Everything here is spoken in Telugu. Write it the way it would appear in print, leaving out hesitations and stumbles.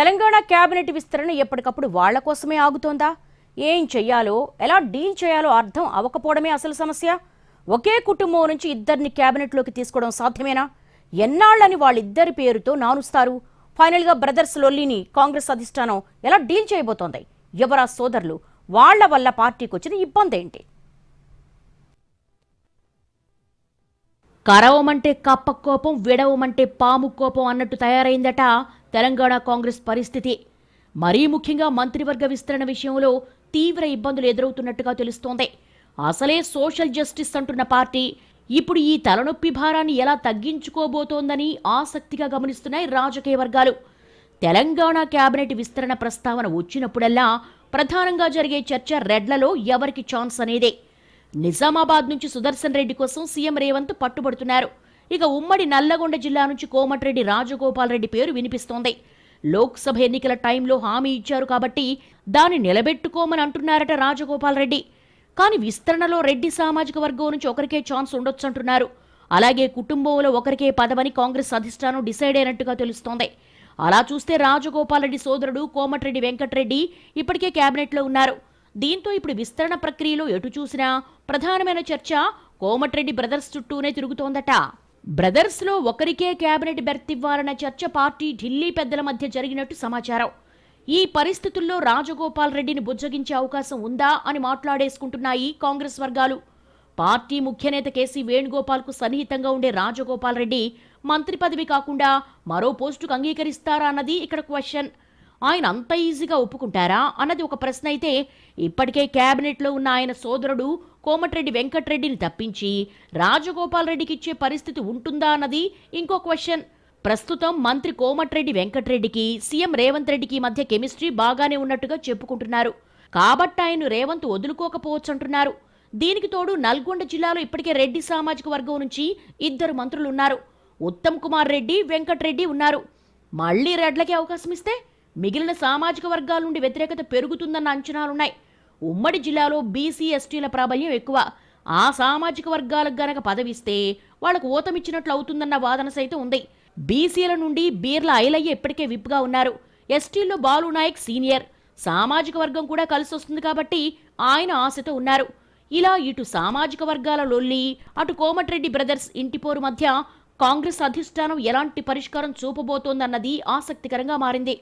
తెలంగాణ కేబినెట్ విస్తరణ ఎప్పటికప్పుడు వాళ్ల కోసమే ఆగుతోందా? ఏం చెయ్యాలో, ఎలా డీల్ చేయాలో అర్థం అవ్వకపోవడమే అసలు సమస్య. ఒకే కుటుంబం నుంచి ఇద్దరిని కేబినెట్లోకి తీసుకోవడం సాధ్యమేనా? ఎన్నాళ్ళని వాళ్ళిద్దరి పేరుతో నానుస్తారు? ఫైనల్గా బ్రదర్స్ లొల్లిని కాంగ్రెస్ అధిష్టానం ఎలా డీల్ చేయబోతోంది? ఎవరా సోదరులు? వాళ్ల వల్ల పార్టీకి వచ్చిన ఇబ్బంది ఏంటి? కరవమంటే కప్ప కోపం, విడవమంటే పాము కోపం అన్నట్టు తయారైందట తెలంగాణ కాంగ్రెస్ పరిస్థితి. మరీ ముఖ్యంగా మంత్రివర్గ విస్తరణ విషయంలో తీవ్ర ఇబ్బందులు ఎదురవుతున్నట్టుగా తెలుస్తోంది. అసలే సోషల్ జస్టిస్ అంటున్న పార్టీ ఇప్పుడు ఈ తలనొప్పి భారాన్ని ఎలా తగ్గించుకోబోతోందని ఆసక్తిగా గమనిస్తున్నాయి రాజకీయ వర్గాలు. తెలంగాణ కేబినెట్ విస్తరణ ప్రస్తావన వచ్చినప్పుడల్లా ప్రధానంగా జరిగే చర్చ రెడ్లలో ఎవరికి ఛాన్స్ అనేదే. నిజామాబాద్ నుంచి సుదర్శన్ రెడ్డి కోసం సీఎం రేవంత్ పట్టుబడుతున్నారు. ఇక ఉమ్మడి నల్లగొండ జిల్లా నుంచి కోమటిరెడ్డి రాజగోపాల్ రెడ్డి పేరు వినిపిస్తోంది. లోక్సభ ఎన్నికల టైంలో హామీ ఇచ్చారు కాబట్టి దాన్ని నిలబెట్టుకోమని అంటున్నారట రాజగోపాల్ రెడ్డి. కానీ విస్తరణలో రెడ్డి సామాజిక వర్గం నుంచి ఒకరికే ఛాన్స్ ఉండొచ్చంటున్నారు. అలాగే కుటుంబంలో ఒకరికే పదవని కాంగ్రెస్ అధిష్టానం డిసైడ్ అయినట్టుగా తెలుస్తోంది. అలా చూస్తే రాజగోపాల్ రెడ్డి సోదరుడు కోమటిరెడ్డి వెంకటరెడ్డి ఇప్పటికే కేబినెట్లో ఉన్నారు. దీంతో ఇప్పుడు విస్తరణ ప్రక్రియలో ఎటు చూసినా ప్రధానమైన చర్చ కోమటిరెడ్డి బ్రదర్స్ చుట్టూనే తిరుగుతోందట. బ్రదర్స్ లో ఒకరికే కేబినెట్ బెర్త్ ఇవ్వాలన్న చర్చ పార్టీ ఢిల్లీ పెద్దల మధ్య జరిగినట్టు సమాచారం. ఈ పరిస్థితుల్లో రాజగోపాల్ రెడ్డిని బుజ్జగించే అవకాశం ఉందా అని మాట్లాడేసుకుంటున్నాయి కాంగ్రెస్ వర్గాలు. పార్టీ ముఖ్యనేత కేసీ వేణుగోపాల్ కు సన్నిహితంగా ఉండే రాజగోపాల్ రెడ్డి మంత్రి పదవి కాకుండా మరో పోస్టుకు అంగీకరిస్తారా అన్నది ఇక్కడ క్వశ్చన్. ఆయన అంత ఈజీగా ఒప్పుకుంటారా అన్నది ఒక ప్రశ్న అయితే, ఇప్పటికే కేబినెట్లో ఉన్న ఆయన సోదరుడు కోమటిరెడ్డి వెంకటరెడ్డిని తప్పించి రాజగోపాల్ రెడ్డికి ఇచ్చే పరిస్థితి ఉంటుందా అన్నది ఇంకో క్వశ్చన్. ప్రస్తుతం మంత్రి కోమటిరెడ్డి వెంకటరెడ్డికి సీఎం రేవంత్ రెడ్డికి మధ్య కెమిస్ట్రీ బాగానే ఉన్నట్టుగా చెప్పుకుంటున్నారు. కాబట్టి ఆయన రేవంత్ వదులుకోకపోవచ్చంటున్నారు. దీనికి తోడు నల్గొండ జిల్లాలో ఇప్పటికే రెడ్డి సామాజిక వర్గం నుంచి ఇద్దరు మంత్రులున్నారు. ఉత్తమ్ కుమార్ రెడ్డి, వెంకటరెడ్డి ఉన్నారు. మళ్లీ రెడ్లకి అవకాశం ఇస్తే మిగిలిన సామాజిక వర్గాల నుండి వ్యతిరేకత పెరుగుతుందన్న అంచనాలున్నాయి. ఉమ్మడి జిల్లాలో బీసీ ఎస్టీల ప్రాబల్యం ఎక్కువ. ఆ సామాజిక వర్గాలకు గనక పదవిస్తే వాళ్లకు ఓతమిచ్చినట్లు అవుతుందన్న వాదన సైతం ఉంది. బీసీల నుండి బీర్ల ఐలయ్య ఇప్పటికే విప్గా ఉన్నారు. ఎస్టీల్లో బాలు నాయక్ సీనియర్. సామాజిక వర్గం కూడా కలిసి వస్తుంది కాబట్టి ఆయన ఆశతో ఉన్నారు. ఇలా ఇటు సామాజిక వర్గాల లొల్లి, అటు కోమటిరెడ్డి బ్రదర్స్ ఇంటిపోరు మధ్య కాంగ్రెస్ అధిష్టానం ఎలాంటి పరిష్కారం చూపబోతోందన్నది ఆసక్తికరంగా మారింది.